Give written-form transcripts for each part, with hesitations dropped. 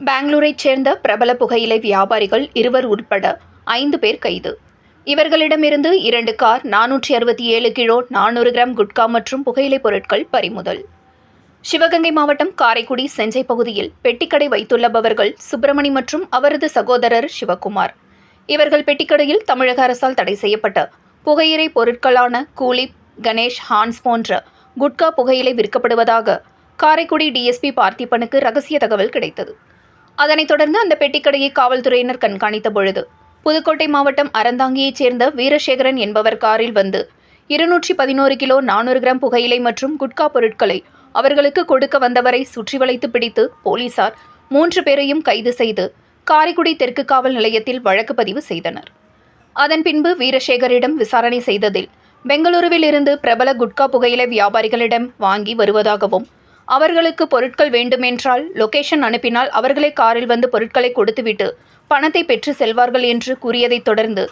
பெங்களூரைச் சேர்ந்த பிரபல புகையிலை வியாபாரிகள் 2 உட்பட 5 பேர் கைது. இவர்களிடமிருந்து 2 கார், 467 கிலோ 400 கிராம் குட்கா மற்றும் புகையிலைப் பொருட்கள் பறிமுதல். சிவகங்கை மாவட்டம் காரைக்குடி செஞ்சை பகுதியில் பெட்டிக்கடை வைத்துள்ளவர்கள் சுப்பிரமணி மற்றும் அவரது சகோதரர் சிவகுமார். இவர்கள் பெட்டிக்கடையில் தமிழக அரசால் தடை செய்யப்பட்ட புகையிலை பொருட்களான கூலிப், கணேஷ், ஹான்ஸ் போன்ற குட்கா புகையிலை விற்கப்படுவதாக காரைக்குடி டிஎஸ்பி பார்த்திபனுக்கு ரகசிய தகவல் கிடைத்தது. அதனைத் தொடர்ந்து அந்த பெட்டிக்கடையை காவல்துறையினர் கண்காணித்த பொழுது புதுக்கோட்டை மாவட்டம் அறந்தாங்கியைச் சேர்ந்த வீரசேகரன் என்பவர் காரில் வந்து 211 கிலோ 400 கிராம் புகையிலை மற்றும் குட்கா பொருட்களை அவர்களுக்கு கொடுக்க வந்தவரை சுற்றி வளைத்து பிடித்து போலீசார் 3 பேரையும் கைது செய்து காரைக்குடி தெற்கு காவல் நிலையத்தில் வழக்கு பதிவு செய்தனர். அதன் பின்பு வீரசேகரிடம் விசாரணை செய்ததில் பெங்களூருவில் இருந்து பிரபல குட்கா புகையிலை வியாபாரிகளிடம் வாங்கி வருவதாகவும் அவர்களுக்கு பொருட்கள் வேண்டுமென்றால் லொகேஷன் அனுப்பினால் அவர்களே காரில் வந்து பொருட்களை கொடுத்துவிட்டு பணத்தை பெற்று செல்வார்கள் என்று கூறியதைத் தொடர்ந்து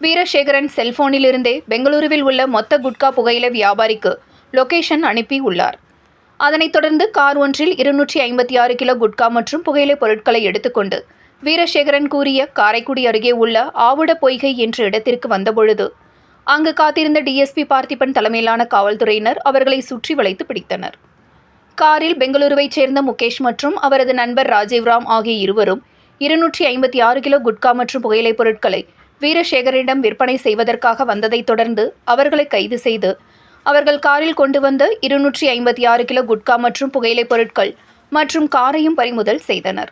வீரசேகரன் செல்போனிலிருந்தே பெங்களூருவில் உள்ள மொத்த குட்கா புகையிலை வியாபாரிக்கு லொகேஷன் அனுப்பி உள்ளார். அதனைத் தொடர்ந்து கார் ஒன்றில் 256 கிலோ குட்கா மற்றும் புகையிலை பொருட்களை எடுத்துக்கொண்டு வீரசேகரன் கூறிய காரைக்குடி அருகே உள்ள ஆவுட பொய்கை என்ற இடத்திற்கு வந்தபொழுது அங்கு காத்திருந்த டிஎஸ்பி பார்த்திபன் தலைமையிலான காவல்துறையினர் அவர்களை சுற்றி வளைத்து பிடித்தனர். காரில் பெங்களூருவைச் சேர்ந்த முகேஷ் மற்றும் அவரது நண்பர் ராஜீவ்ராம் ஆகிய இருவரும் 256 கிலோ குட்கா மற்றும் புகையிலைப் பொருட்களை வீரசேகரிடம் விற்பனை செய்வதற்காக வந்ததைத் தொடர்ந்து அவர்களை கைது செய்து அவர்கள் காரில் கொண்டு வந்த 256 கிலோ குட்கா மற்றும் புகையிலைப் பொருட்கள் மற்றும் காரையும் பறிமுதல் செய்தனர்.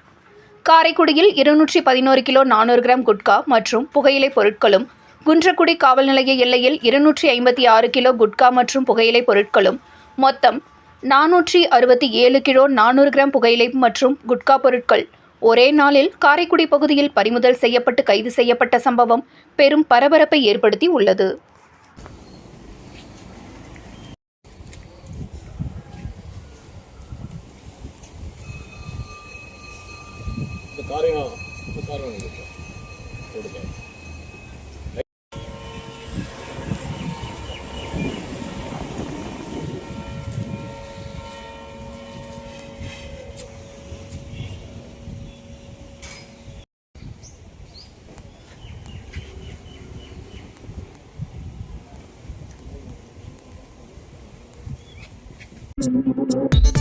காரைக்குடியில் 211 கிலோ 400 கிராம் குட்கா மற்றும் புகையிலைப் பொருட்களும், குன்றக்குடி காவல் நிலைய எல்லையில் 256 கிலோ குட்கா மற்றும் புகையிலைப் பொருட்களும், மொத்தம் 467 கிலோ 400 கிராம் புகையிலை மற்றும் குட்கா பொருட்கள் ஒரே நாளில் காரைக்குடி பகுதியில் பறிமுதல் செய்யப்பட்டு கைது செய்யப்பட்ட சம்பவம் பெரும் பரபரப்பை ஏற்படுத்தி உள்ளது. Thank you.